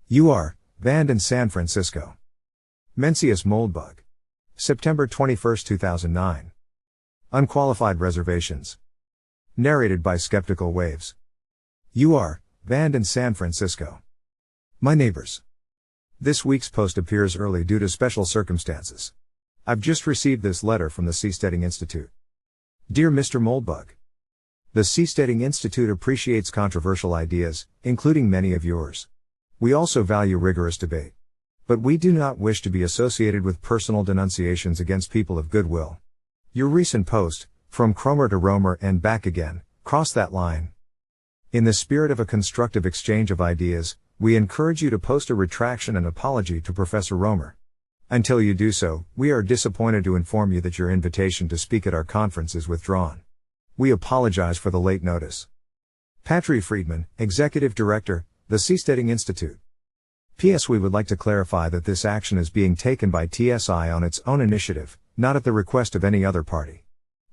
You are banned in San Francisco. Mencius Moldbug. September 21, 2009. Unqualified Reservations. Narrated by Skeptical Waves. You are banned in San Francisco. My neighbors. This week's post appears early due to special circumstances. I've just received this letter from the Seasteading Institute. Dear Mr. Moldbug. The Seasteading Institute appreciates controversial ideas, including many of yours. We also value rigorous debate. But we do not wish to be associated with personal denunciations against people of goodwill. Your recent post, From Cromer to Romer and Back Again, crossed that line. In the spirit of a constructive exchange of ideas, we encourage you to post a retraction and apology to Professor Romer. Until you do so, we are disappointed to inform you that your invitation to speak at our conference is withdrawn. We apologize for the late notice. Patry Friedman, Executive Director, the Seasteading Institute. P.S. We would like to clarify that this action is being taken by TSI on its own initiative, not at the request of any other party.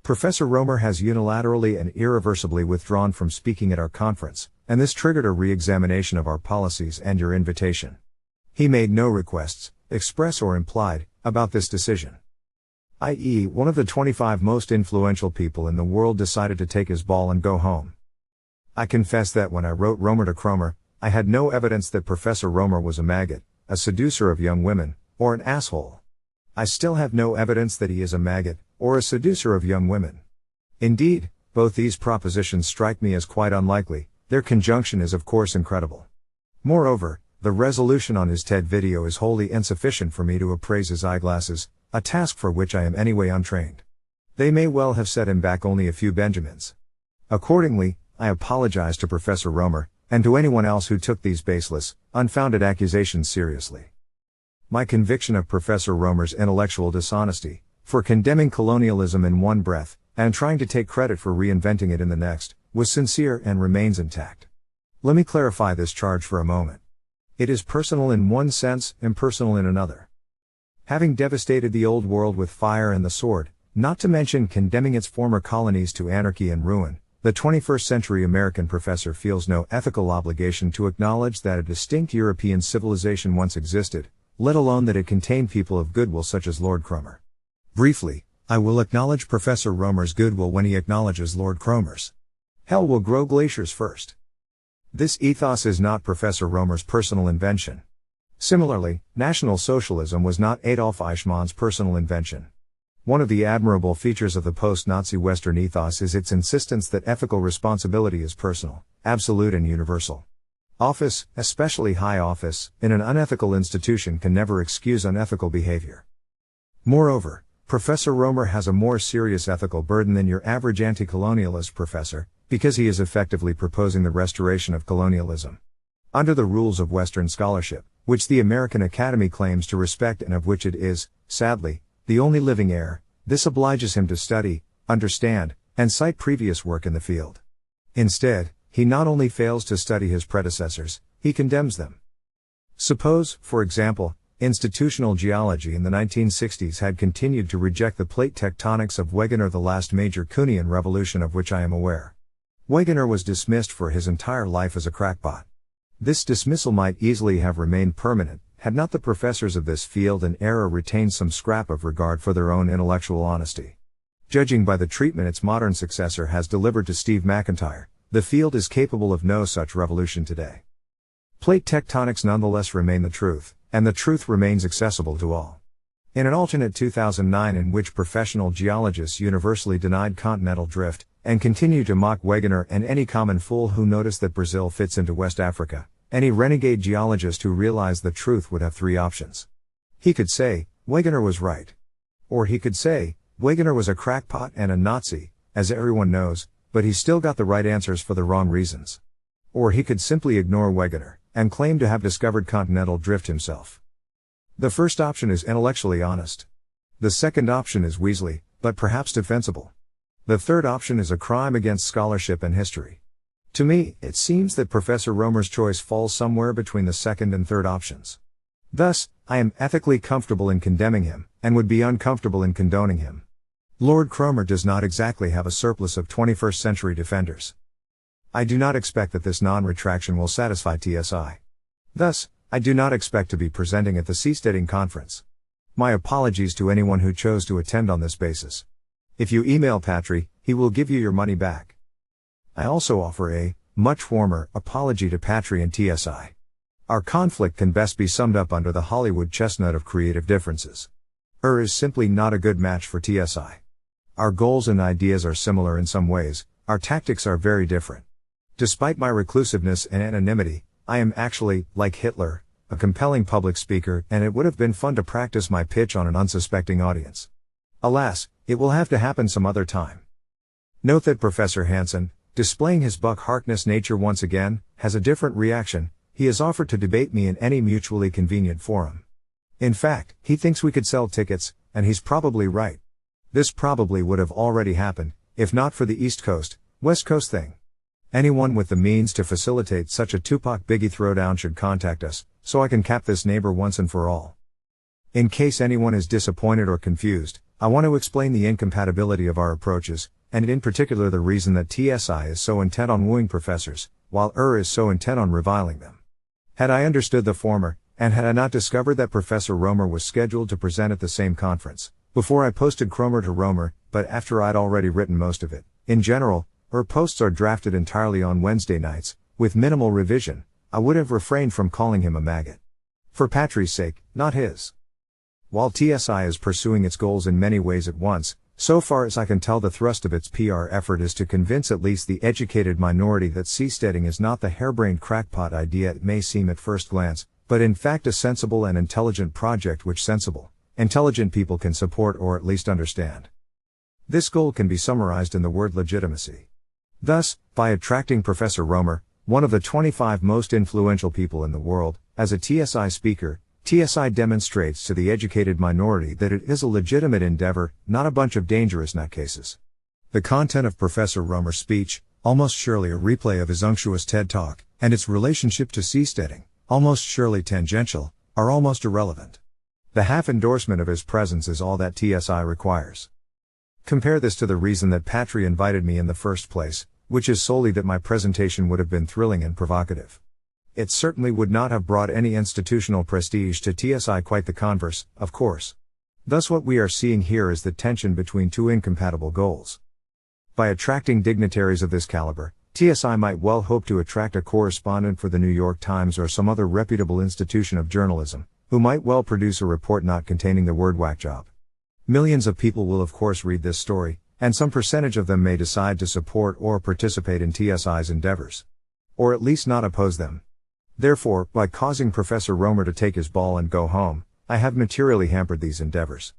Professor Romer has unilaterally and irreversibly withdrawn from speaking at our conference, and this triggered a re-examination of our policies and your invitation. He made no requests, express or implied, about this decision. I.e., one of the 25 most influential people in the world decided to take his ball and go home. I confess that when I wrote Romer to Cromer, I had no evidence that Professor Romer was a maggot, a seducer of young women, or an asshole. I still have no evidence that he is a maggot, or a seducer of young women. Indeed, both these propositions strike me as quite unlikely. Their conjunction is of course incredible. Moreover, the resolution on his TED video is wholly insufficient for me to appraise his eyeglasses, a task for which I am anyway untrained. They may well have set him back only a few Benjamins. Accordingly, I apologize to Professor Romer, and to anyone else who took these baseless, unfounded accusations seriously. My conviction of Professor Romer's intellectual dishonesty, for condemning colonialism in one breath, and trying to take credit for reinventing it in the next, was sincere and remains intact. Let me clarify this charge for a moment. It is personal in one sense, impersonal in another. Having devastated the old world with fire and the sword, not to mention condemning its former colonies to anarchy and ruin, the 21st century American professor feels no ethical obligation to acknowledge that a distinct European civilization once existed, let alone that it contained people of goodwill such as Lord Cromer. Briefly, I will acknowledge Professor Romer's goodwill when he acknowledges Lord Cromer's. Hell will grow glaciers first. This ethos is not Professor Romer's personal invention. Similarly, National Socialism was not Adolf Eichmann's personal invention. One of the admirable features of the post-Nazi Western ethos is its insistence that ethical responsibility is personal, absolute and universal. Office, especially high office, in an unethical institution can never excuse unethical behavior. Moreover, Professor Romer has a more serious ethical burden than your average anti-colonialist professor, because he is effectively proposing the restoration of colonialism. Under the rules of Western scholarship, which the American Academy claims to respect and of which it is, sadly, the only living heir, this obliges him to study, understand, and cite previous work in the field. Instead, he not only fails to study his predecessors, he condemns them. Suppose, for example, institutional geology in the 1960s had continued to reject the plate tectonics of Wegener, the last major Kuhnian revolution of which I am aware. Wegener was dismissed for his entire life as a crackpot. This dismissal might easily have remained permanent, had not the professors of this field and era retained some scrap of regard for their own intellectual honesty. Judging by the treatment its modern successor has delivered to Steve McIntyre, the field is capable of no such revolution today. Plate tectonics nonetheless remain the truth, and the truth remains accessible to all. In an alternate 2009 in which professional geologists universally denied continental drift, and continue to mock Wegener and any common fool who noticed that Brazil fits into West Africa, any renegade geologist who realized the truth would have three options. He could say, Wegener was right. Or he could say, Wegener was a crackpot and a Nazi, as everyone knows, but he still got the right answers for the wrong reasons. Or he could simply ignore Wegener, and claim to have discovered continental drift himself. The first option is intellectually honest. The second option is weaselly, but perhaps defensible. The third option is a crime against scholarship and history. To me, it seems that Professor Romer's choice falls somewhere between the second and third options. Thus, I am ethically comfortable in condemning him, and would be uncomfortable in condoning him. Lord Cromer does not exactly have a surplus of 21st century defenders. I do not expect that this non-retraction will satisfy TSI. Thus, I do not expect to be presenting at the Seasteading conference. My apologies to anyone who chose to attend on this basis. If you email Patry, he will give you your money back. I also offer a much warmer apology to Patry and TSI. Our conflict can best be summed up under the Hollywood chestnut of creative differences. Is simply not a good match for TSI. Our goals and ideas are similar in some ways, our tactics are very different. Despite my reclusiveness and anonymity, I am actually, like Hitler, a compelling public speaker, and it would have been fun to practice my pitch on an unsuspecting audience. Alas, it will have to happen some other time. Note that Professor Hansen, displaying his Buck Harkness nature once again, has a different reaction. He has offered to debate me in any mutually convenient forum. In fact, he thinks we could sell tickets, and he's probably right. This probably would have already happened, if not for the East Coast, West Coast thing. Anyone with the means to facilitate such a Tupac Biggie throwdown should contact us, so I can cap this neighbor once and for all. In case anyone is disappointed or confused, I want to explain the incompatibility of our approaches, and in particular the reason that TSI is so intent on wooing professors, while is so intent on reviling them. Had I understood the former, and had I not discovered that Professor Romer was scheduled to present at the same conference, before I posted Cromer to Romer, but after I'd already written most of it, in general, posts are drafted entirely on Wednesday nights, with minimal revision, I would have refrained from calling him a maggot. For Patry's sake, not his. While TSI is pursuing its goals in many ways at once, so far as I can tell the thrust of its PR effort is to convince at least the educated minority that seasteading is not the harebrained crackpot idea it may seem at first glance, but in fact a sensible and intelligent project which intelligent people can support or at least understand. This goal can be summarized in the word legitimacy. Thus, by attracting Professor Romer, one of the 25 most influential people in the world, as a TSI speaker, TSI demonstrates to the educated minority that it is a legitimate endeavor, not a bunch of dangerous nutcases. The content of Professor Romer's speech, almost surely a replay of his unctuous TED Talk, and its relationship to seasteading, almost surely tangential, are almost irrelevant. The half endorsement of his presence is all that TSI requires. Compare this to the reason that Patry invited me in the first place, which is solely that my presentation would have been thrilling and provocative. It certainly would not have brought any institutional prestige to TSI, quite the converse, of course. Thus what we are seeing here is the tension between two incompatible goals. By attracting dignitaries of this caliber, TSI might well hope to attract a correspondent for the New York Times or some other reputable institution of journalism, who might well produce a report not containing the word whack job. Millions of people will of course read this story, and some percentage of them may decide to support or participate in TSI's endeavors. Or at least not oppose them. Therefore, by causing Professor Romer to take his ball and go home, I have materially hampered these endeavors.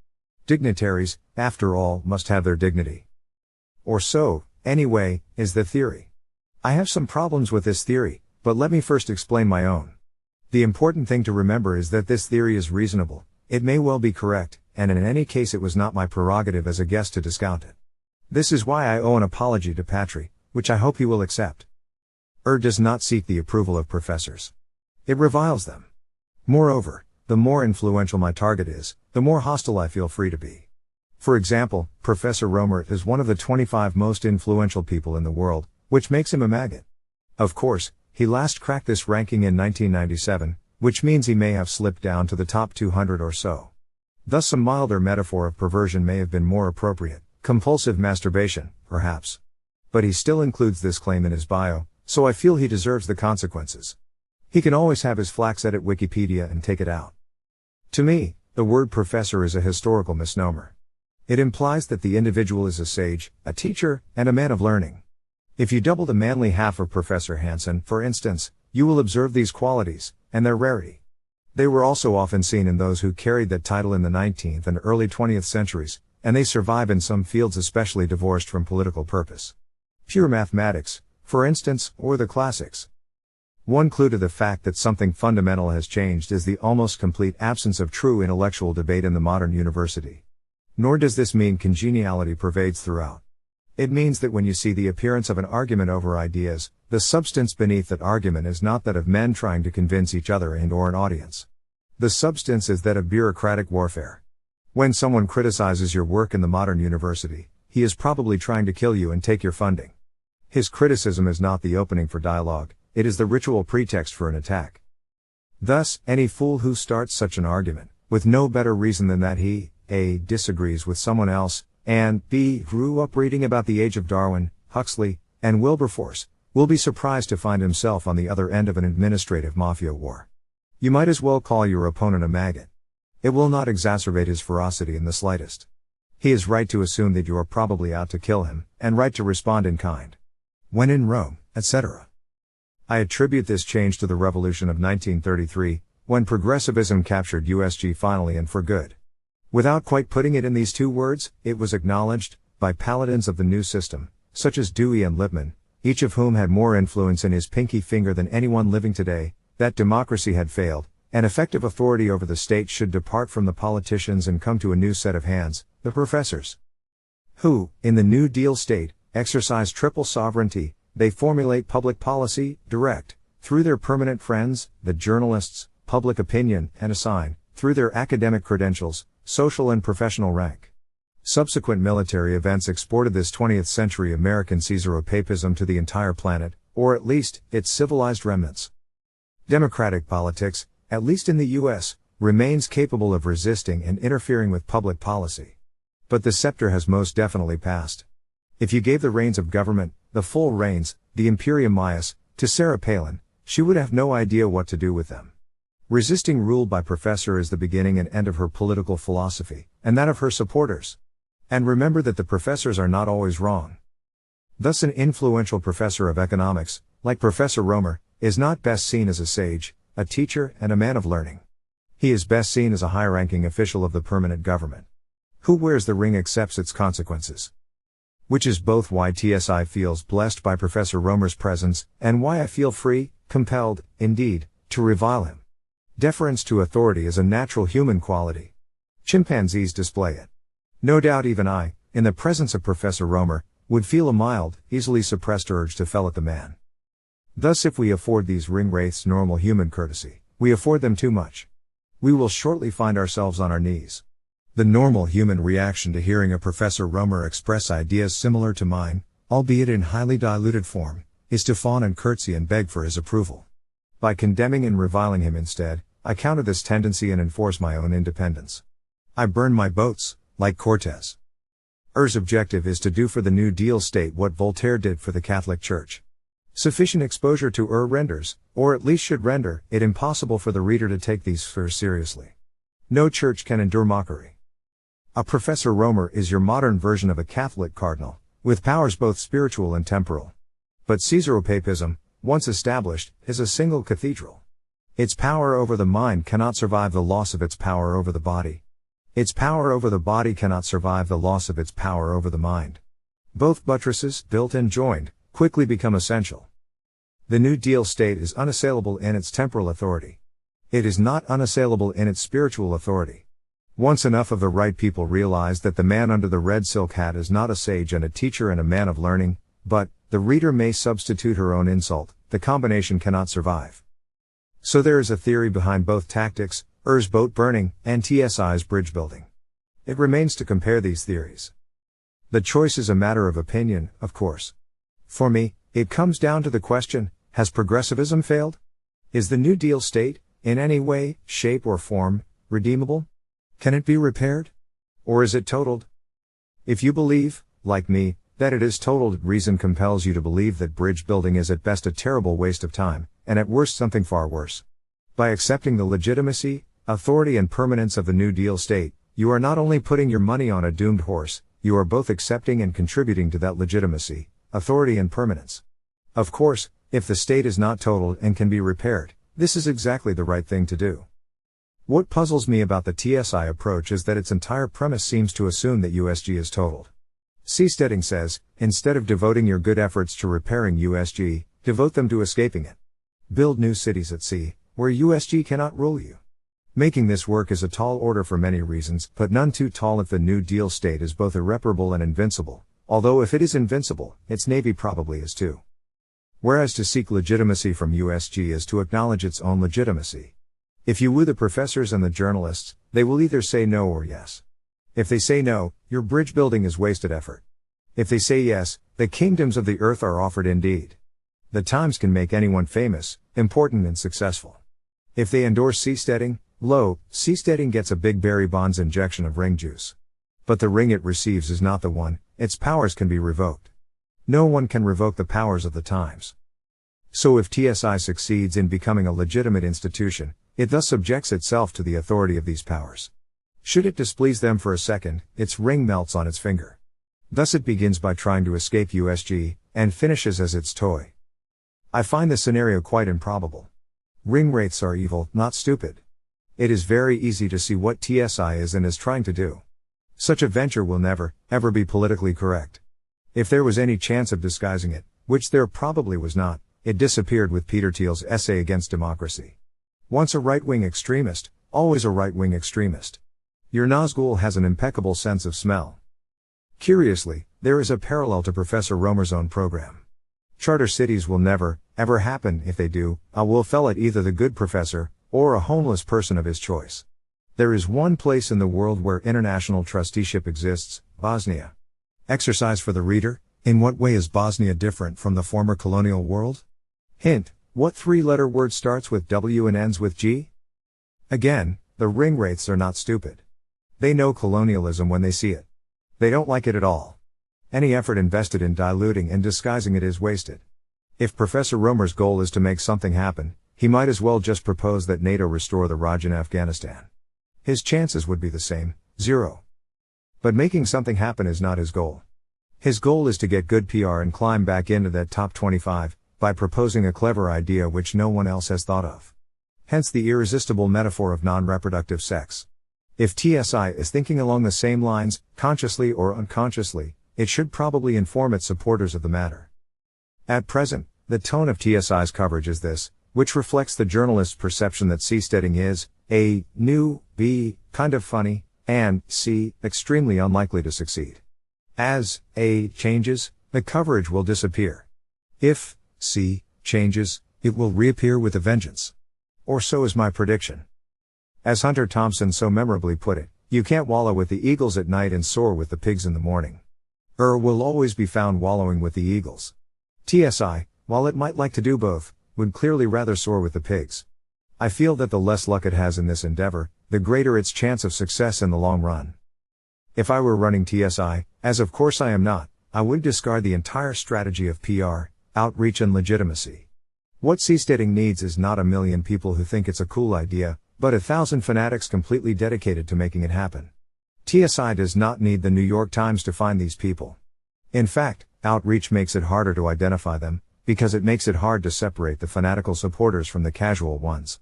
Dignitaries, after all, must have their dignity. Or so, anyway, is the theory. I have some problems with this theory, but let me first explain my own. The important thing to remember is that this theory is reasonable, it may well be correct, and in any case it was not my prerogative as a guest to discount it. This is why I owe an apology to Patry, which I hope he will accept. Does not seek the approval of professors. It reviles them. Moreover, the more influential my target is, the more hostile I feel free to be. For example, Professor Romer is one of the 25 most influential people in the world, which makes him a maggot. Of course, he last cracked this ranking in 1997, which means he may have slipped down to the top 200 or so. Thus some milder metaphor of perversion may have been more appropriate, compulsive masturbation, perhaps. But he still includes this claim in his bio, so I feel he deserves the consequences. He can always have his flax edit Wikipedia and take it out. To me, the word professor is a historical misnomer. It implies that the individual is a sage, a teacher, and a man of learning. If you double the manly half of Professor Hansen, for instance, you will observe these qualities, and their rarity. They were also often seen in those who carried that title in the 19th and early 20th centuries, and they survive in some fields especially divorced from political purpose. Pure mathematics, for instance, or the classics. One clue to the fact that something fundamental has changed is the almost complete absence of true intellectual debate in the modern university. Nor does this mean congeniality pervades throughout. It means that when you see the appearance of an argument over ideas, the substance beneath that argument is not that of men trying to convince each other and/or an audience. The substance is that of bureaucratic warfare. When someone criticizes your work in the modern university, he is probably trying to kill you and take your funding. His criticism is not the opening for dialogue, it is the ritual pretext for an attack. Thus, any fool who starts such an argument, with no better reason than that he, A. disagrees with someone else, and B. grew up reading about the age of Darwin, Huxley, and Wilberforce, will be surprised to find himself on the other end of an administrative mafia war. You might as well call your opponent a maggot. It will not exacerbate his ferocity in the slightest. He is right to assume that you are probably out to kill him, and right to respond in kind. When in Rome, etc. I attribute this change to the Revolution of 1933, when progressivism captured USG finally and for good. Without quite putting it in these two words, it was acknowledged, by paladins of the new system, such as Dewey and Lippmann, each of whom had more influence in his pinky finger than anyone living today, that democracy had failed, and effective authority over the state should depart from the politicians and come to a new set of hands, the professors. Who, in the New Deal state, exercise triple sovereignty. They formulate public policy, direct, through their permanent friends, the journalists, public opinion, and assign, through their academic credentials, social and professional rank. Subsequent military events exported this 20th century American Caesaropapism to the entire planet, or at least, its civilized remnants. Democratic politics, at least in the US, remains capable of resisting and interfering with public policy. But the scepter has most definitely passed. If you gave the reins of government, the full reins, the imperium maius, to Sarah Palin, she would have no idea what to do with them. Resisting rule by professor is the beginning and end of her political philosophy, and that of her supporters. And remember that the professors are not always wrong. Thus an influential professor of economics, like Professor Romer, is not best seen as a sage, a teacher, and a man of learning. He is best seen as a high-ranking official of the permanent government. Who wears the ring accepts its consequences. Which is both why TSI feels blessed by Professor Romer's presence, and why I feel free, compelled, indeed, to revile him. Deference to authority is a natural human quality. Chimpanzees display it. No doubt even I, in the presence of Professor Romer, would feel a mild, easily suppressed urge to fell at the man. Thus if we afford these ring-wraiths normal human courtesy, we afford them too much. We will shortly find ourselves on our knees. The normal human reaction to hearing a Professor Romer express ideas similar to mine, albeit in highly diluted form, is to fawn and curtsy and beg for his approval. By condemning and reviling him instead, I counter this tendency and enforce my own independence. I burn my boats, like Cortez. Er's objective is to do for the New Deal state what Voltaire did for the Catholic Church. Sufficient exposure to renders, or at least should render, it impossible for the reader to take these spheres seriously. No church can endure mockery. A Professor Romer is your modern version of a Catholic cardinal, with powers both spiritual and temporal. But Caesaropapism, once established, is a single cathedral. Its power over the mind cannot survive the loss of its power over the body. Its power over the body cannot survive the loss of its power over the mind. Both buttresses, built and joined, quickly become essential. The New Deal state is unassailable in its temporal authority. It is not unassailable in its spiritual authority. Once enough of the right people realize that the man under the red silk hat is not a sage and a teacher and a man of learning, but, the reader may substitute her own insult, the combination cannot survive. So there is a theory behind both tactics, Er's boat burning, and TSI's bridge building. It remains to compare these theories. The choice is a matter of opinion, of course. For me, it comes down to the question, has progressivism failed? Is the New Deal state, in any way, shape or form, redeemable? Can it be repaired? Or is it totaled? If you believe, like me, that it is totaled, reason compels you to believe that bridge building is at best a terrible waste of time, and at worst something far worse. By accepting the legitimacy, authority and permanence of the New Deal state, you are not only putting your money on a doomed horse, you are both accepting and contributing to that legitimacy, authority and permanence. Of course, if the state is not totaled and can be repaired, this is exactly the right thing to do. What puzzles me about the TSI approach is that its entire premise seems to assume that USG is totaled. Seasteading says, instead of devoting your good efforts to repairing USG, devote them to escaping it. Build new cities at sea, where USG cannot rule you. Making this work is a tall order for many reasons, but none too tall if the New Deal state is both irreparable and invincible, although if it is invincible, its navy probably is too. Whereas to seek legitimacy from USG is to acknowledge its own legitimacy. If you woo the professors and the journalists, they will either say no or yes. If they say no, your bridge building is wasted effort. If they say yes, the kingdoms of the earth are offered indeed. The Times can make anyone famous, important and successful. If they endorse seasteading, seasteading gets a big Barry Bonds injection of ring juice. But the ring it receives is not the one, its powers can be revoked. No one can revoke the powers of the times. So if TSI succeeds in becoming a legitimate institution, it thus subjects itself to the authority of these powers. Should it displease them for a second, its ring melts on its finger. Thus it begins by trying to escape USG, and finishes as its toy. I find this scenario quite improbable. Ring wraiths are evil, not stupid. It is very easy to see what TSI is and is trying to do. Such a venture will never, ever be politically correct. If there was any chance of disguising it, which there probably was not, it disappeared with Peter Thiel's essay against democracy. Once a right-wing extremist, always a right-wing extremist. Your Nazgul has an impeccable sense of smell. Curiously, there is a parallel to Professor Romer's own program. Charter cities will never, ever happen. If they do, I will fell at either the good professor, or a homeless person of his choice. There is one place in the world where international trusteeship exists, Bosnia. Exercise for the reader: in what way is Bosnia different from the former colonial world? Hint: what three-letter word starts with W and ends with G? Again, the ring wraiths are not stupid. They know colonialism when they see it. They don't like it at all. Any effort invested in diluting and disguising it is wasted. If Professor Romer's goal is to make something happen, he might as well just propose that NATO restore the Raj in Afghanistan. His chances would be the same, 0. But making something happen is not his goal. His goal is to get good PR and climb back into that top 25, by proposing a clever idea which no one else has thought of. Hence the irresistible metaphor of non-reproductive sex. If TSI is thinking along the same lines, consciously or unconsciously, it should probably inform its supporters of the matter. At present, the tone of TSI's coverage is this, which reflects the journalist's perception that seasteading is, A, new, B, kind of funny, and C, extremely unlikely to succeed. As A changes, the coverage will disappear. If C changes, it will reappear with a vengeance. Or so is my prediction. As Hunter Thompson so memorably put it, you can't wallow with the eagles at night and soar with the pigs in the morning. Will always be found wallowing with the eagles. TSI, while it might like to do both, would clearly rather soar with the pigs. I feel that the less luck it has in this endeavor, the greater its chance of success in the long run. If I were running TSI, as of course I am not, I would discard the entire strategy of PR, outreach and legitimacy. What seasteading needs is not a million people who think it's a cool idea, but 1,000 fanatics completely dedicated to making it happen. TSI does not need the New York Times to find these people. In fact, outreach makes it harder to identify them, because it makes it hard to separate the fanatical supporters from the casual ones.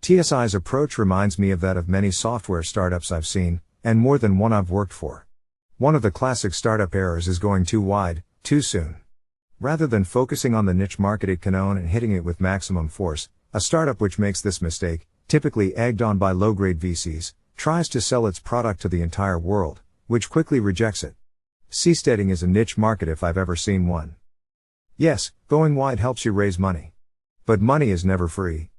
TSI's approach reminds me of that of many software startups I've seen, and more than one I've worked for. One of the classic startup errors is going too wide, too soon. Rather than focusing on the niche market it can own and hitting it with maximum force, a startup which makes this mistake, typically egged on by low-grade VCs, tries to sell its product to the entire world, which quickly rejects it. Seasteading is a niche market if I've ever seen one. Yes, going wide helps you raise money. But money is never free.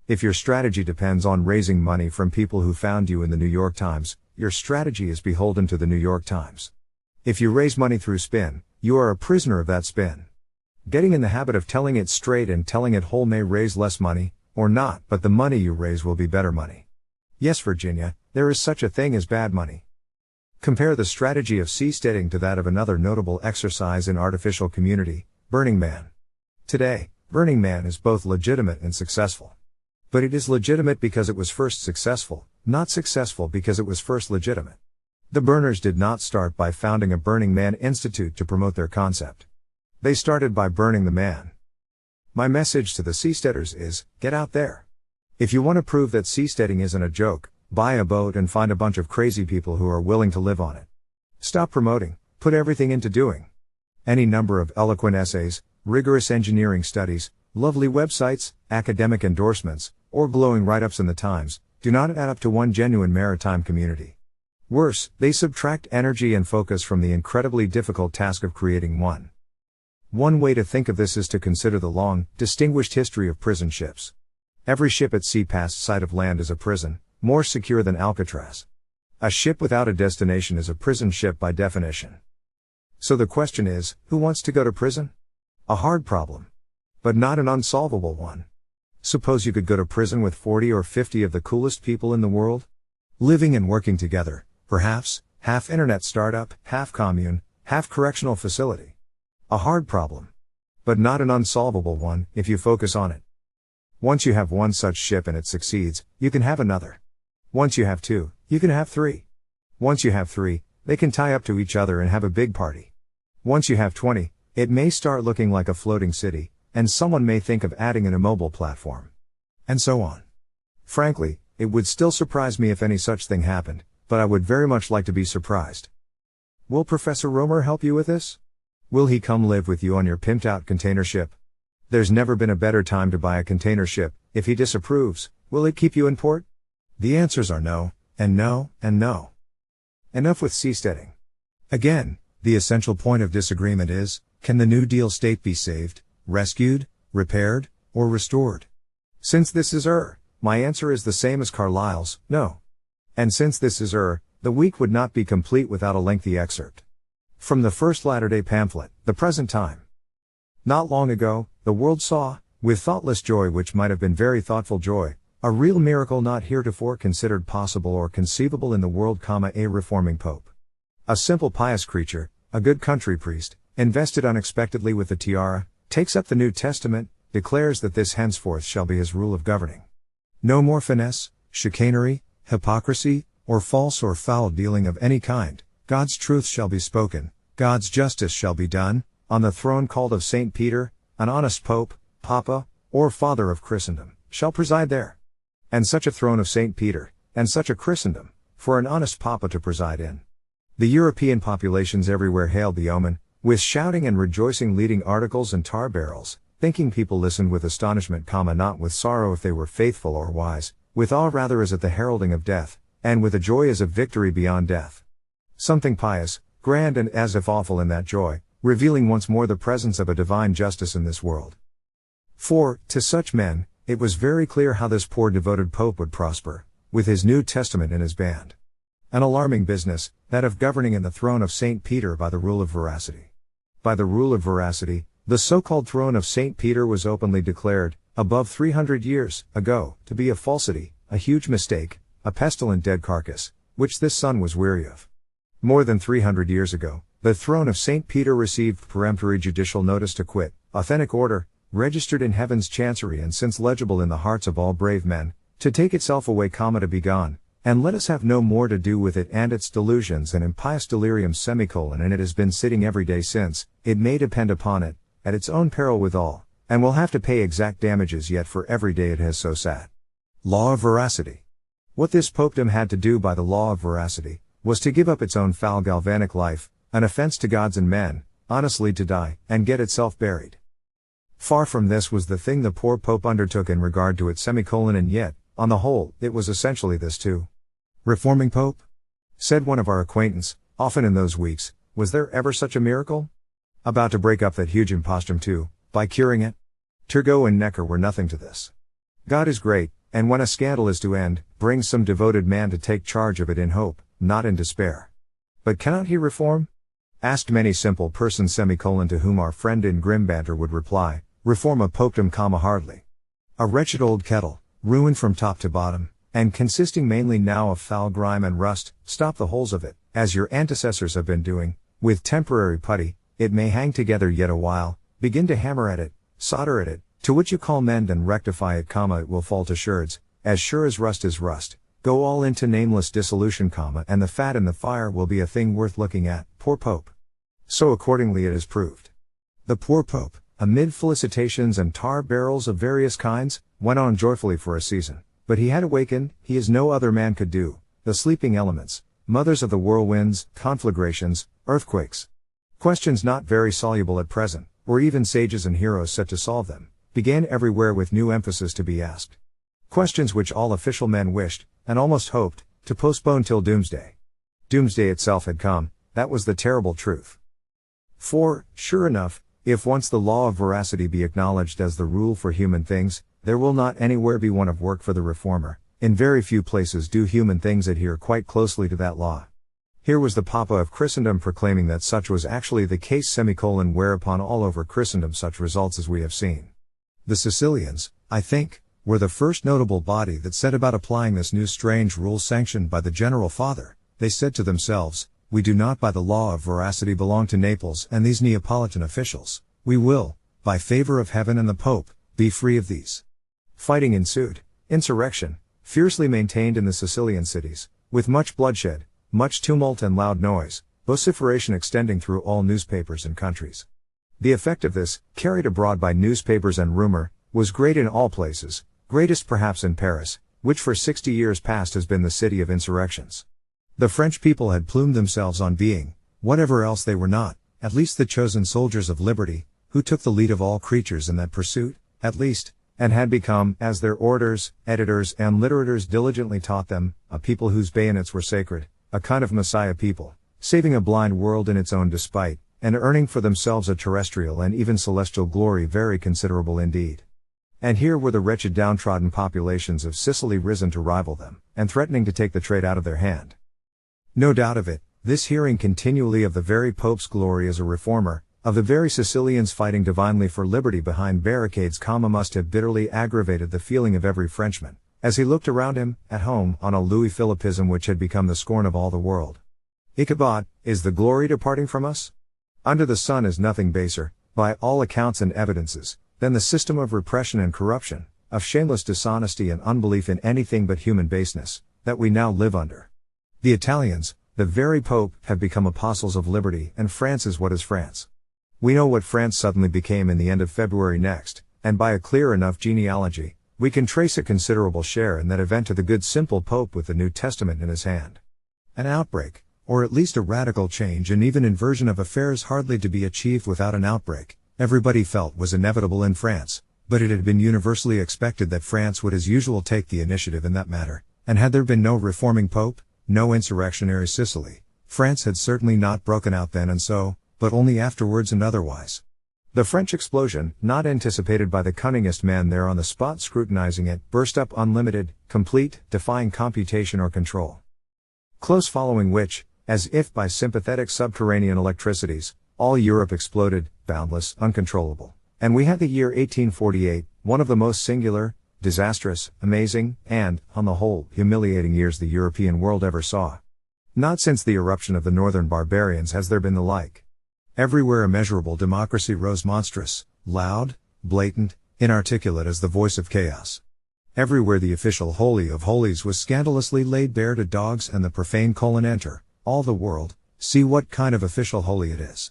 If your strategy depends on raising money from people who found you in the New York Times, your strategy is beholden to the New York Times. If you raise money through spin, you are a prisoner of that spin. Getting in the habit of telling it straight and telling it whole may raise less money, or not, but the money you raise will be better money. Yes, Virginia, there is such a thing as bad money. Compare the strategy of seasteading to that of another notable exercise in artificial community, Burning Man. Today, Burning Man is both legitimate and successful. But it is legitimate because it was first successful, not successful because it was first legitimate. The burners did not start by founding a Burning Man Institute to promote their concept. They started by burning the man. My message to the seasteaders is, get out there. If you want to prove that seasteading isn't a joke, buy a boat and find a bunch of crazy people who are willing to live on it. Stop promoting, put everything into doing. Any number of eloquent essays, rigorous engineering studies, lovely websites, academic endorsements, or glowing write-ups in the Times, do not add up to one genuine maritime community. Worse, they subtract energy and focus from the incredibly difficult task of creating one. One way to think of this is to consider the long, distinguished history of prison ships. Every ship at sea past sight of land is a prison, more secure than Alcatraz. A ship without a destination is a prison ship by definition. So the question is, who wants to go to prison? A hard problem. But not an unsolvable one. Suppose you could go to prison with 40 or 50 of the coolest people in the world? Living and working together, perhaps, half internet startup, half commune, half correctional facility. A hard problem. But not an unsolvable one, if you focus on it. Once you have one such ship and it succeeds, you can have another. Once you have two, you can have three. Once you have three, they can tie up to each other and have a big party. Once you have 20, it may start looking like a floating city, and someone may think of adding an immobile platform. And so on. Frankly, it would still surprise me if any such thing happened, but I would very much like to be surprised. Will Professor Romer help you with this? Will he come live with you on your pimped-out container ship? There's never been a better time to buy a container ship. If he disapproves, will it keep you in port? The answers are no, and no, and no. Enough with seasteading. Again, the essential point of disagreement is, can the New Deal state be saved, rescued, repaired, or restored? Since this is my answer is the same as Carlyle's, no. And since this is the week would not be complete without a lengthy excerpt. From the first Latter-day pamphlet, The Present Time. Not long ago, the world saw, with thoughtless joy which might have been very thoughtful joy, a real miracle not heretofore considered possible or conceivable in the world, a reforming pope. A simple pious creature, a good country priest, invested unexpectedly with the tiara, takes up the New Testament, declares that this henceforth shall be his rule of governing. No more finesse, chicanery, hypocrisy, or false or foul dealing of any kind. God's truth shall be spoken, God's justice shall be done, on the throne called of St. Peter, an honest pope, papa, or father of Christendom, shall preside there. And such a throne of St. Peter, and such a Christendom, for an honest papa to preside in. The European populations everywhere hailed the omen, with shouting and rejoicing, leading articles and tar barrels, thinking people listened with astonishment, not with sorrow if they were faithful or wise, with awe rather as at the heralding of death, and with a joy as of victory beyond death. Something pious, grand and as if awful in that joy, revealing once more the presence of a divine justice in this world. For, to such men, it was very clear how this poor devoted pope would prosper, with his New Testament in his band. An alarming business, that of governing in the throne of St. Peter by the rule of veracity. By the rule of veracity, the so-called throne of St. Peter was openly declared, above 300 years ago, to be a falsity, a huge mistake, a pestilent dead carcass, which this sun was weary of. More than 300 years ago, the throne of St. Peter received peremptory judicial notice to quit, authentic order, registered in heaven's chancery and since legible in the hearts of all brave men, to take itself away, to be gone, and let us have no more to do with it and its delusions and impious deliriums, and it has been sitting every day since, it may depend upon it, at its own peril withal, and will have to pay exact damages yet for every day it has so sat. Law of veracity. What this popedom had to do by the law of veracity, was to give up its own foul galvanic life, an offense to gods and men, honestly to die, and get itself buried. Far from this was the thing the poor pope undertook in regard to it, and yet, on the whole, it was essentially this too. Reforming pope? Said one of our acquaintance, often in those weeks, was there ever such a miracle? About to break up that huge impostrum too, by curing it? Turgot and Necker were nothing to this. God is great, and when a scandal is to end, brings some devoted man to take charge of it in hope, not in despair. But cannot he reform? Asked many simple persons, to whom our friend in grim banter would reply, reform a popedom, hardly. A wretched old kettle, ruined from top to bottom, and consisting mainly now of foul grime and rust, stop the holes of it, as your antecessors have been doing, with temporary putty, it may hang together yet a while, begin to hammer at it, solder at it, to which you call mend and rectify it, it will fall to sure as rust is rust, go all into nameless dissolution, and the fat in the fire will be a thing worth looking at, poor pope. So accordingly it is proved. The poor pope, amid felicitations and tar barrels of various kinds, went on joyfully for a season, but he had awakened, he as no other man could do, the sleeping elements, mothers of the whirlwinds, conflagrations, earthquakes. Questions not very soluble at present, or even sages and heroes set to solve them, began everywhere with new emphasis to be asked. Questions which all official men wished, and almost hoped, to postpone till doomsday. Doomsday itself had come, that was the terrible truth. For, sure enough, if once the law of veracity be acknowledged as the rule for human things, there will not anywhere be want of work for the reformer. In very few places do human things adhere quite closely to that law. Here was the Papa of Christendom proclaiming that such was actually the case, whereupon all over Christendom such results as we have seen. The Sicilians, I think, were the first notable body that set about applying this new strange rule sanctioned by the General Father. They said to themselves, "We do not by the law of veracity belong to Naples and these Neapolitan officials. We will, by favor of heaven and the Pope, be free of these." Fighting ensued. Insurrection, fiercely maintained in the Sicilian cities, with much bloodshed, much tumult and loud noise, vociferation extending through all newspapers and countries. The effect of this, carried abroad by newspapers and rumor, was great in all places, greatest perhaps in Paris, which for 60 years past has been the city of insurrections. The French people had plumed themselves on being, whatever else they were not, at least the chosen soldiers of liberty, who took the lead of all creatures in that pursuit, at least, and had become, as their orators, editors and literators diligently taught them, a people whose bayonets were sacred, a kind of Messiah people, saving a blind world in its own despite, and earning for themselves a terrestrial and even celestial glory very considerable indeed. And here were the wretched downtrodden populations of Sicily risen to rival them, and threatening to take the trade out of their hand. No doubt of it, this hearing continually of the very Pope's glory as a reformer, of the very Sicilians fighting divinely for liberty behind barricades, must have bitterly aggravated the feeling of every Frenchman, as he looked around him, at home, on a Louis Philippism which had become the scorn of all the world. Ichabod, is the glory departing from us? Under the sun is nothing baser, by all accounts and evidences, than the system of repression and corruption, of shameless dishonesty and unbelief in anything but human baseness, that we now live under. The Italians, the very Pope, have become apostles of liberty, and France is what is France. We know what France suddenly became in the end of February next, and by a clear enough genealogy, we can trace a considerable share in that event to the good simple Pope with the New Testament in his hand. An outbreak, or at least a radical change and even inversion of affairs hardly to be achieved without an outbreak, everybody felt was inevitable in France, but it had been universally expected that France would as usual take the initiative in that matter, and had there been no reforming Pope, no insurrectionary Sicily, France had certainly not broken out then and so, but only afterwards and otherwise. The French explosion, not anticipated by the cunningest man there on the spot scrutinizing it, burst up unlimited, complete, defying computation or control. Close following which, as if by sympathetic subterranean electricities, all Europe exploded, boundless, uncontrollable. And we had the year 1848, one of the most singular, disastrous, amazing, and, on the whole, humiliating years the European world ever saw. Not since the eruption of the northern barbarians has there been the like. Everywhere immeasurable democracy rose monstrous, loud, blatant, inarticulate as the voice of chaos. Everywhere the official holy of holies was scandalously laid bare to dogs and the profane enter, all the world, see what kind of official holy it is.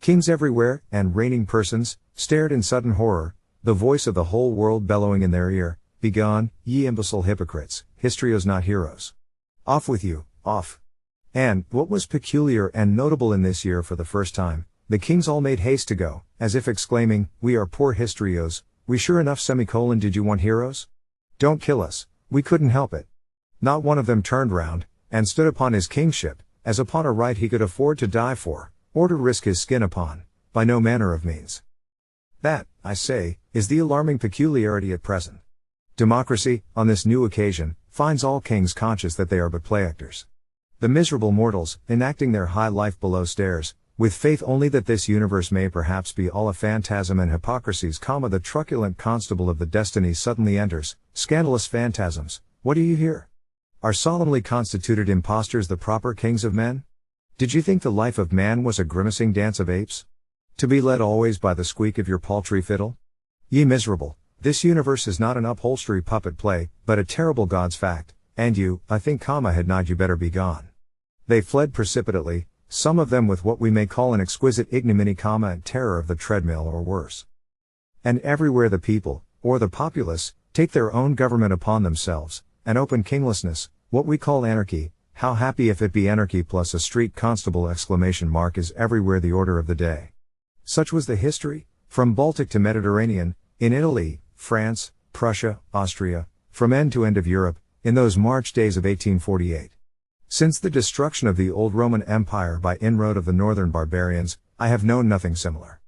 Kings everywhere, and reigning persons, stared in sudden horror, the voice of the whole world bellowing in their ear, "Begone, ye imbecile hypocrites, histrios not heroes. Off with you, off." And, what was peculiar and notable in this year for the first time, the kings all made haste to go, as if exclaiming, "We are poor histrios, we sure enough did you want heroes? Don't kill us, we couldn't help it." Not one of them turned round, and stood upon his kingship, as upon a right he could afford to die for, or to risk his skin upon, by no manner of means. That, I say, is the alarming peculiarity at present. Democracy, on this new occasion, finds all kings conscious that they are but play actors. The miserable mortals, enacting their high life below stairs, with faith only that this universe may perhaps be all a phantasm and hypocrisies, the truculent constable of the destinies suddenly enters, scandalous phantasms, what do you hear? Are solemnly constituted impostors the proper kings of men? Did you think the life of man was a grimacing dance of apes? To be led always by the squeak of your paltry fiddle? Ye miserable, this universe is not an upholstery puppet play, but a terrible God's fact, and you, I think, had not you better be gone. They fled precipitately, some of them with what we may call an exquisite ignominy, and terror of the treadmill or worse. And everywhere the people, or the populace, take their own government upon themselves, an open kinglessness, what we call anarchy. How happy if it be anarchy plus a street constable! Is everywhere the order of the day. Such was the history, from Baltic to Mediterranean, in Italy, France, Prussia, Austria, from end to end of Europe, in those March days of 1848. Since the destruction of the old Roman Empire by inroad of the northern barbarians, I have known nothing similar.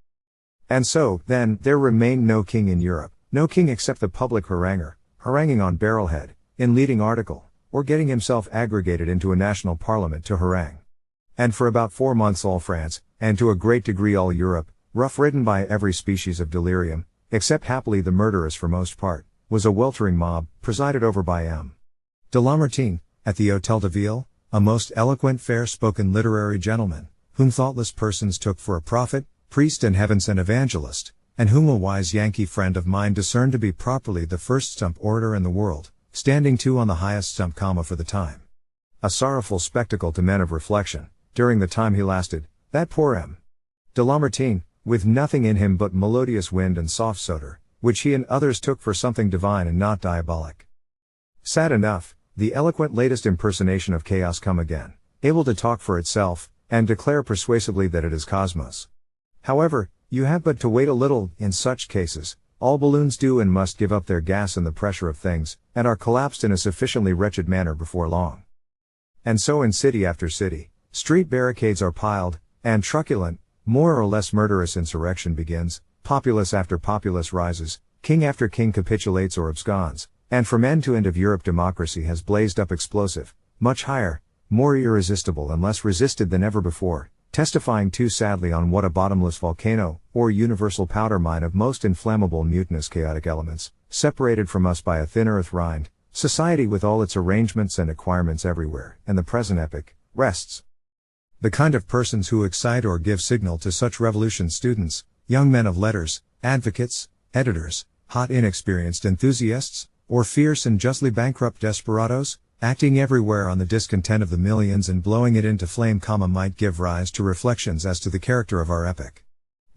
And so, then, there remained no king in Europe, no king except the public haranguer, haranguing on barrelhead, in leading article, or getting himself aggregated into a national parliament to harangue. And for about 4 months all France, and to a great degree all Europe, rough-ridden by every species of delirium, except happily the murderous for most part, was a weltering mob, presided over by M. de Lamartine, at the Hôtel de Ville, a most eloquent fair-spoken literary gentleman, whom thoughtless persons took for a prophet, priest and heaven-sent evangelist, and whom a wise Yankee friend of mine discerned to be properly the first stump orator in the world, standing too on the highest stump comma for the time. A sorrowful spectacle to men of reflection, during the time he lasted, that poor M. de Lamartine, with nothing in him but melodious wind and soft sodor, which he and others took for something divine and not diabolic. Sad enough, the eloquent latest impersonation of chaos come again, able to talk for itself, and declare persuasively that it is cosmos. However, you have but to wait a little. In such cases, all balloons do and must give up their gas in the pressure of things, and are collapsed in a sufficiently wretched manner before long. And so in city after city, street barricades are piled, and truculent, more or less murderous insurrection begins, populace after populace rises, king after king capitulates or absconds, and from end to end of Europe democracy has blazed up explosive, much higher, more irresistible and less resisted than ever before, testifying too sadly on what a bottomless volcano, or universal powder mine of most inflammable mutinous chaotic elements, separated from us by a thin earth rind, society with all its arrangements and acquirements everywhere, and the present epoch, rests. The kind of persons who excite or give signal to such revolution: students, young men of letters, advocates, editors, hot inexperienced enthusiasts, or fierce and justly bankrupt desperadoes, acting everywhere on the discontent of the millions and blowing it into flame, might give rise to reflections as to the character of our epoch.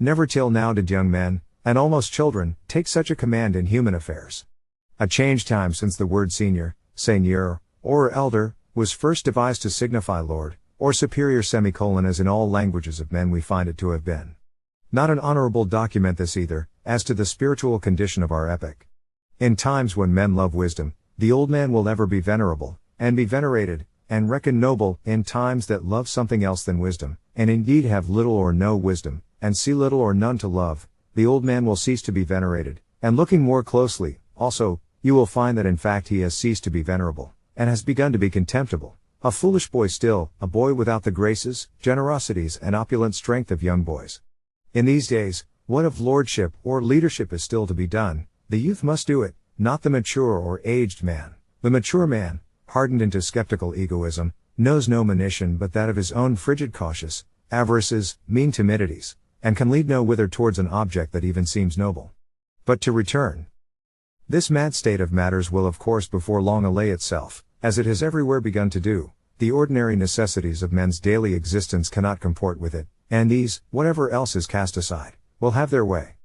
Never till now did young men, and almost children, take such a command in human affairs. A changed time since the word senior, seigneur, or elder, was first devised to signify lord, or superior as in all languages of men we find it to have been. Not an honorable document this either, as to the spiritual condition of our epoch. In times when men love wisdom, the old man will ever be venerable, and be venerated, and reckon noble. In times that love something else than wisdom, and indeed have little or no wisdom, and see little or none to love, the old man will cease to be venerated, and looking more closely, also, you will find that in fact he has ceased to be venerable, and has begun to be contemptible, a foolish boy still, a boy without the graces, generosities and opulent strength of young boys. In these days, what of lordship or leadership is still to be done, the youth must do it, not the mature or aged man. The mature man, hardened into skeptical egoism, knows no monition but that of his own frigid cautious avarices, mean timidities, and can lead no whither towards an object that even seems noble. But to return. This mad state of matters will of course before long allay itself, as it has everywhere begun to do. The ordinary necessities of men's daily existence cannot comport with it, and these, whatever else is cast aside, will have their way.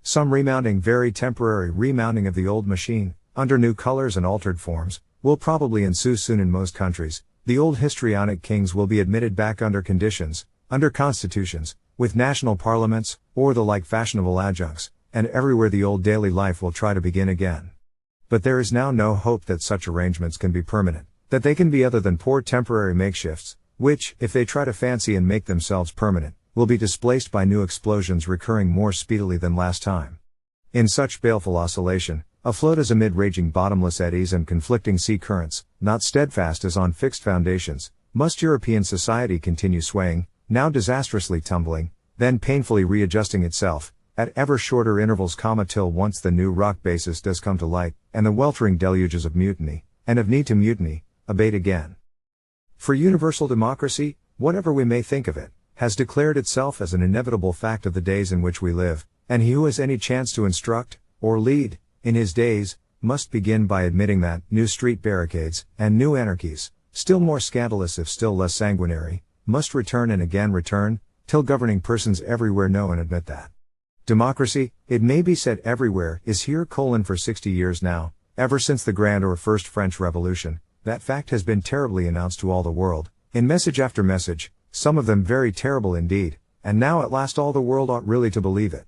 Some remounting, very temporary remounting of the old machine, under new colors and altered forms, will probably ensue soon in most countries. The old histrionic kings will be admitted back under conditions, under constitutions, with national parliaments, or the like fashionable adjuncts, and everywhere the old daily life will try to begin again. But there is now no hope that such arrangements can be permanent, that they can be other than poor temporary makeshifts, which, if they try to fancy and make themselves permanent, will be displaced by new explosions recurring more speedily than last time. In such baleful oscillation, afloat as amid raging bottomless eddies and conflicting sea currents, not steadfast as on fixed foundations, must European society continue swaying, now disastrously tumbling, then painfully readjusting itself, at ever shorter intervals, till once the new rock basis does come to light, and the weltering deluges of mutiny, and of need to mutiny, abate again. For universal democracy, whatever we may think of it, has declared itself as an inevitable fact of the days in which we live, and he who has any chance to instruct, or lead, in his days, must begin by admitting that new street barricades, and new anarchies, still more scandalous if still less sanguinary, must return and again return, till governing persons everywhere know and admit that democracy, it may be said everywhere, is here. For 60 years now, ever since the grand or first French Revolution, that fact has been terribly announced to all the world, in message after message, some of them very terrible indeed, and now at last all the world ought really to believe it.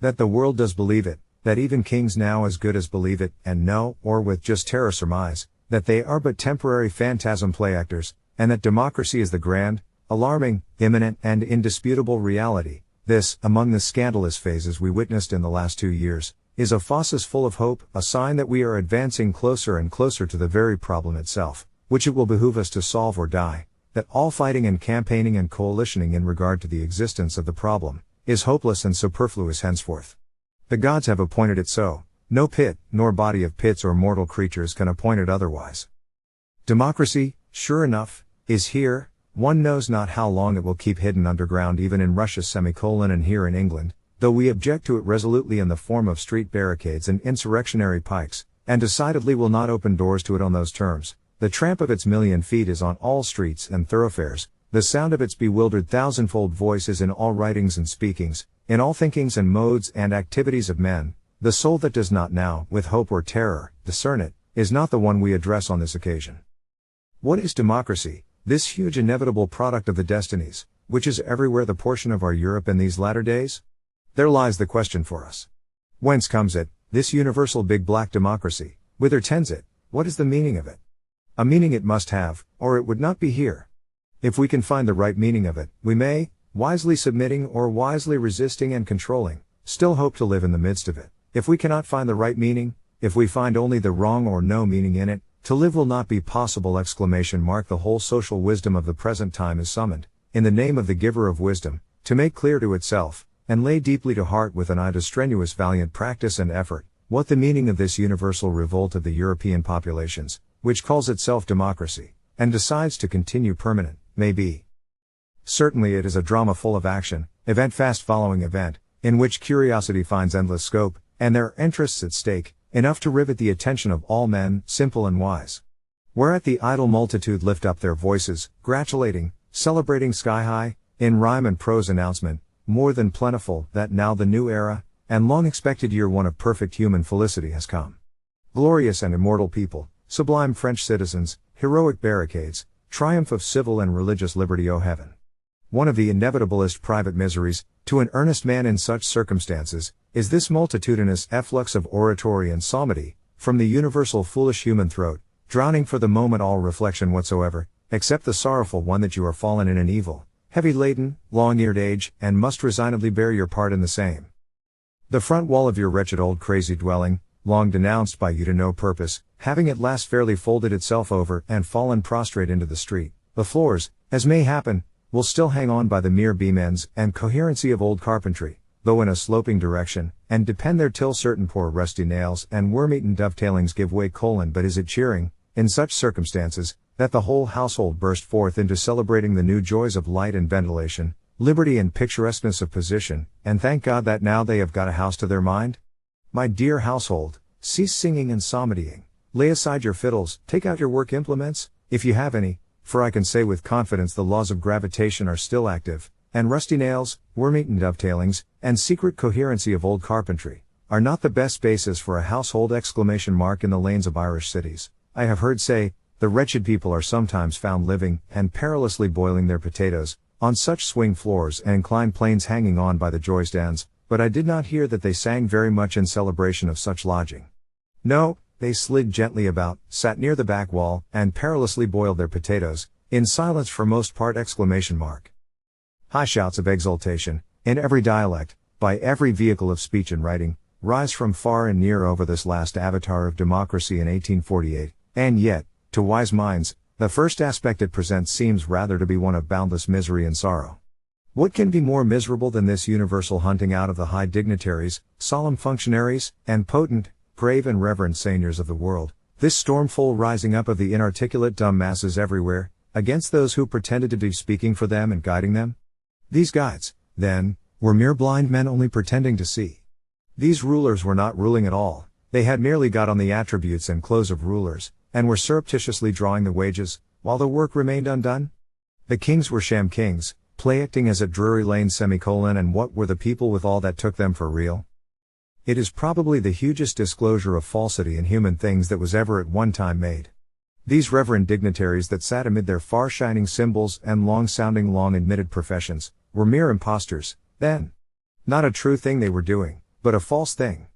That the world does believe it, that even kings now as good as believe it, and know, or with just terror surmise, that they are but temporary phantasm play actors, and that democracy is the grand, alarming, imminent and indisputable reality. This, among the scandalous phases we witnessed in the last 2 years, is a phasis full of hope, a sign that we are advancing closer and closer to the very problem itself, which it will behoove us to solve or die, that all fighting and campaigning and coalitioning in regard to the existence of the problem, is hopeless and superfluous henceforth. The gods have appointed it so, no pit, nor body of pits or mortal creatures can appoint it otherwise. Democracy, sure enough, is here, one knows not how long it will keep hidden underground even in Russia and here in England, though we object to it resolutely in the form of street barricades and insurrectionary pikes, and decidedly will not open doors to it on those terms. The tramp of its million feet is on all streets and thoroughfares, the sound of its bewildered thousandfold voice is in all writings and speakings, in all thinkings and modes and activities of men. The soul that does not now, with hope or terror, discern it, is not the one we address on this occasion. What is democracy, this huge inevitable product of the destinies, which is everywhere the portion of our Europe in these latter days? There lies the question for us. Whence comes it, this universal big black democracy? Whither tends it? What is the meaning of it? A meaning it must have, or it would not be here. If we can find the right meaning of it, we may, wisely submitting or wisely resisting and controlling, still hope to live in the midst of it. If we cannot find the right meaning, if we find only the wrong or no meaning in it, to live will not be possible! The whole social wisdom of the present time is summoned, in the name of the giver of wisdom, to make clear to itself, and lay deeply to heart with an eye to strenuous valiant practice and effort, what the meaning of this universal revolt of the European populations, which calls itself democracy, and decides to continue permanent, may be. Certainly it is a drama full of action, event fast following event, in which curiosity finds endless scope, and there are interests at stake, enough to rivet the attention of all men, simple and wise. Whereat the idle multitude lift up their voices, gratulating, celebrating sky high, in rhyme and prose announcement, more than plentiful, that now the new era, and long expected year one of perfect human felicity has come. Glorious and immortal people, sublime French citizens, heroic barricades, triumph of civil and religious liberty, O heaven! One of the inevitablest private miseries, to an earnest man in such circumstances, is this multitudinous efflux of oratory and psalmody, from the universal foolish human throat, drowning for the moment all reflection whatsoever, except the sorrowful one that you are fallen in an evil, heavy laden, long-eared age, and must resignedly bear your part in the same. The front wall of your wretched old crazy dwelling, long denounced by you to no purpose, having at last fairly folded itself over and fallen prostrate into the street, the floors, as may happen, will still hang on by the mere beam ends and coherency of old carpentry, though in a sloping direction, and depend there till certain poor rusty nails and worm-eaten dovetailings give way. But is it cheering, in such circumstances, that the whole household burst forth into celebrating the new joys of light and ventilation, liberty and picturesqueness of position, and thank God that now they have got a house to their mind? My dear household, cease singing and psalmodying, lay aside your fiddles, take out your work implements, if you have any, for I can say with confidence the laws of gravitation are still active, and rusty nails, worm-eaten dovetailings, and secret coherency of old carpentry, are not the best basis for a household! In the lanes of Irish cities, I have heard say, the wretched people are sometimes found living, and perilously boiling their potatoes, on such swing floors and inclined planes hanging on by the joisthands, but I did not hear that they sang very much in celebration of such lodging. No, they slid gently about, sat near the back wall, and perilously boiled their potatoes, in silence for most part! High shouts of exultation, in every dialect, by every vehicle of speech and writing, rise from far and near over this last avatar of democracy in 1848, and yet, to wise minds, the first aspect it presents seems rather to be one of boundless misery and sorrow. What can be more miserable than this universal hunting out of the high dignitaries, solemn functionaries, and potent, grave and reverend seigneurs of the world, this stormful rising up of the inarticulate dumb masses everywhere, against those who pretended to be speaking for them and guiding them? These guides, then, were mere blind men only pretending to see. These rulers were not ruling at all, they had merely got on the attributes and clothes of rulers, and were surreptitiously drawing the wages, while the work remained undone? The kings were sham kings, play-acting as at Drury Lane and what were the people with all that took them for real? It is probably the hugest disclosure of falsity in human things that was ever at one time made. These reverend dignitaries that sat amid their far-shining symbols and long-sounding long-admitted professions, were mere impostors, then. Not a true thing they were doing, but a false thing.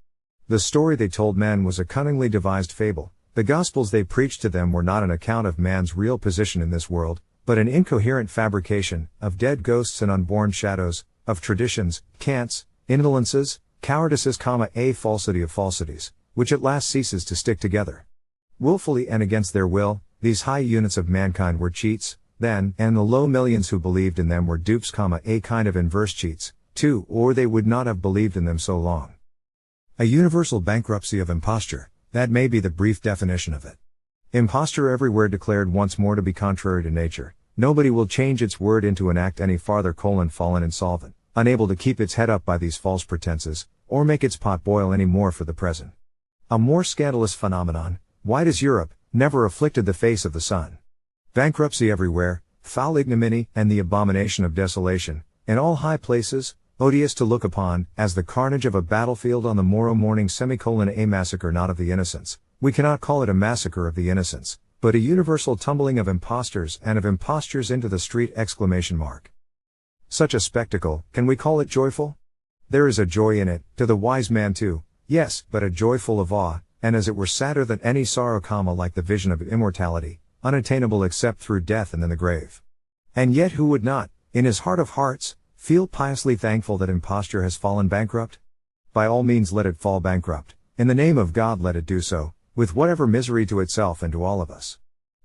The story they told men was a cunningly devised fable, the gospels they preached to them were not an account of man's real position in this world, but an incoherent fabrication, of dead ghosts and unborn shadows, of traditions, cants, indolences, cowardices, a falsity of falsities, which at last ceases to stick together. Willfully and against their will, these high units of mankind were cheats, then, and the low millions who believed in them were dupes, a kind of inverse cheats, too, or they would not have believed in them so long. A universal bankruptcy of imposture, that may be the brief definition of it. Imposture everywhere declared once more to be contrary to nature, nobody will change its word into an act any farther: fallen insolvent, unable to keep its head up by these false pretenses, or make its pot boil any more for the present. A more scandalous phenomenon, wide as Europe, never afflicted the face of the sun. Bankruptcy everywhere, foul ignominy, and the abomination of desolation, in all high places, odious to look upon, as the carnage of a battlefield on the morrow morning. A massacre not of the innocents, we cannot call it a massacre of the innocents, but a universal tumbling of impostors and of impostures into the street! Such a spectacle, can we call it joyful? There is a joy in it, to the wise man too, yes, but a joy full of awe, and as it were sadder than any sorrow, like the vision of immortality, unattainable except through death and in the grave. And yet who would not, in his heart of hearts, feel piously thankful that imposture has fallen bankrupt? By all means let it fall bankrupt, in the name of God let it do so, with whatever misery to itself and to all of us.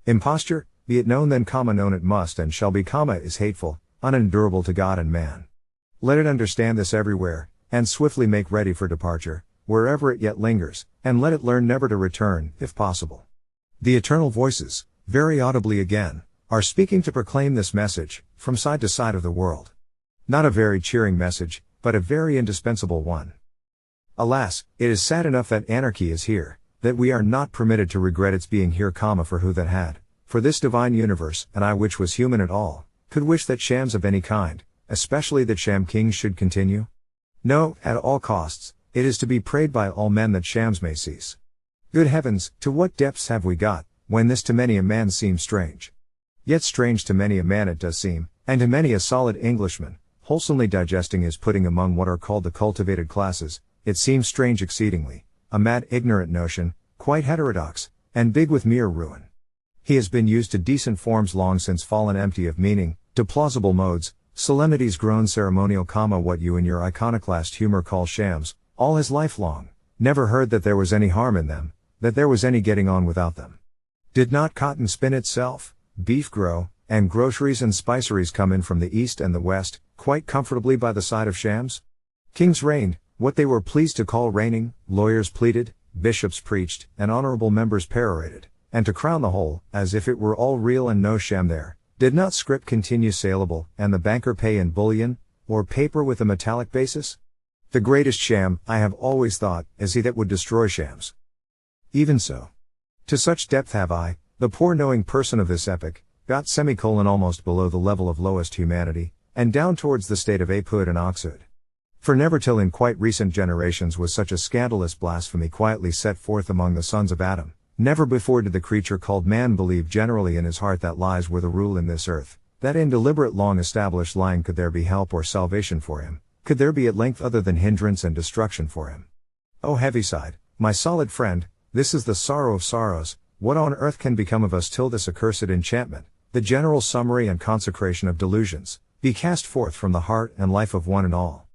Imposture, be it known then, known it must and shall be, is hateful, unendurable to God and man. Let it understand this everywhere, and swiftly make ready for departure, wherever it yet lingers, and let it learn never to return, if possible. The eternal voices, very audibly again, are speaking to proclaim this message, from side to side of the world. Not a very cheering message, but a very indispensable one. Alas, it is sad enough that anarchy is here, that we are not permitted to regret its being here, for who that had, for this divine universe, and I which was human at all, could wish that shams of any kind, especially that sham kings, should continue? No, at all costs, it is to be prayed by all men that shams may cease. Good heavens, to what depths have we got, when this to many a man seems strange? Yet strange to many a man it does seem, and to many a solid Englishman, wholesomely digesting his pudding among what are called the cultivated classes, it seems strange exceedingly, a mad ignorant notion, quite heterodox, and big with mere ruin. He has been used to decent forms long since fallen empty of meaning, to plausible modes, solemnities grown ceremonial, what you in your iconoclast humor call shams, all his life long, never heard that there was any harm in them, that there was any getting on without them. Did not cotton spin itself, beef grow, and groceries and spiceries come in from the east and the west, quite comfortably by the side of shams? Kings reigned, what they were pleased to call reigning, lawyers pleaded, bishops preached, and honorable members perorated, and to crown the whole, as if it were all real and no sham there, did not scrip continue saleable, and the banker pay in bullion, or paper with a metallic basis? The greatest sham, I have always thought, is he that would destroy shams. Even so. To such depth have I, the poor knowing person of this epoch, got almost below the level of lowest humanity, and down towards the state of apehood and oxhood. For never till in quite recent generations was such a scandalous blasphemy quietly set forth among the sons of Adam, never before did the creature called man believe generally in his heart that lies were the rule in this earth, that in deliberate long established lying could there be help or salvation for him, could there be at length other than hindrance and destruction for him. O Heaviside, my solid friend, this is the sorrow of sorrows, what on earth can become of us till this accursed enchantment, the general summary and consecration of delusions, be cast forth from the heart and life of one and all?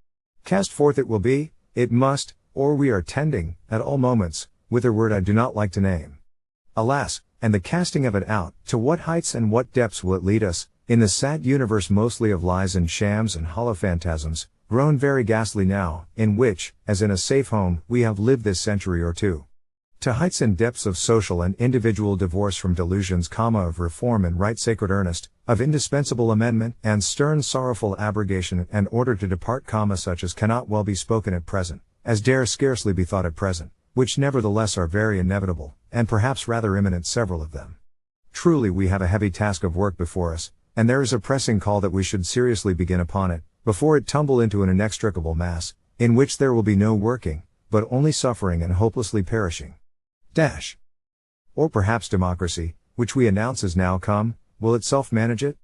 Cast forth it will be, it must, or we are tending, at all moments, with a word I do not like to name. Alas, and the casting of it out, to what heights and what depths will it lead us, in the sad universe mostly of lies and shams and hollow phantasms, grown very ghastly now, in which, as in a safe home, we have lived this century or two. To heights and depths of social and individual divorce from delusions, of reform and right sacred earnest, of indispensable amendment, and stern sorrowful abrogation and order to depart, such as cannot well be spoken at present, as dare scarcely be thought at present, which nevertheless are very inevitable, and perhaps rather imminent several of them. Truly we have a heavy task of work before us, and there is a pressing call that we should seriously begin upon it, before it tumble into an inextricable mass, in which there will be no working, but only suffering and hopelessly perishing. Or perhaps democracy, which we announce is now come, will itself manage it?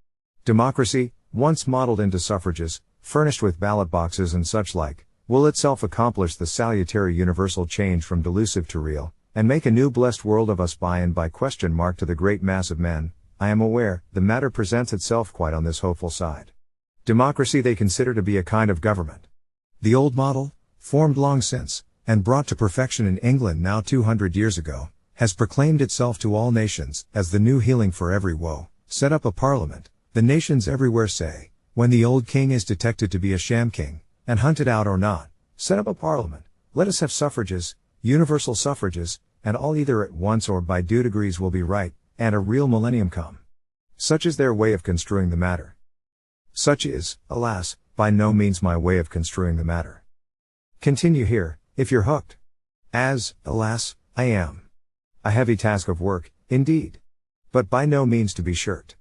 Democracy, once modeled into suffrages, furnished with ballot boxes and such like, will itself accomplish the salutary universal change from delusive to real, and make a new blessed world of us by and by? To the great mass of men, I am aware, the matter presents itself quite on this hopeful side. Democracy they consider to be a kind of government. The old model, formed long since, and brought to perfection in England now 200 years ago, has proclaimed itself to all nations, as the new healing for every woe. Set up a parliament, the nations everywhere say, when the old king is detected to be a sham king, and hunted out or not, set up a parliament, Let us have suffrages, universal suffrages, and all either at once or by due degrees will be right, and a real millennium come. Such is their way of construing the matter. Such is, alas, by no means my way of construing the matter. Continue here, if you're hooked. As, alas, I am. A heavy task of work, indeed. But by no means to be shirked.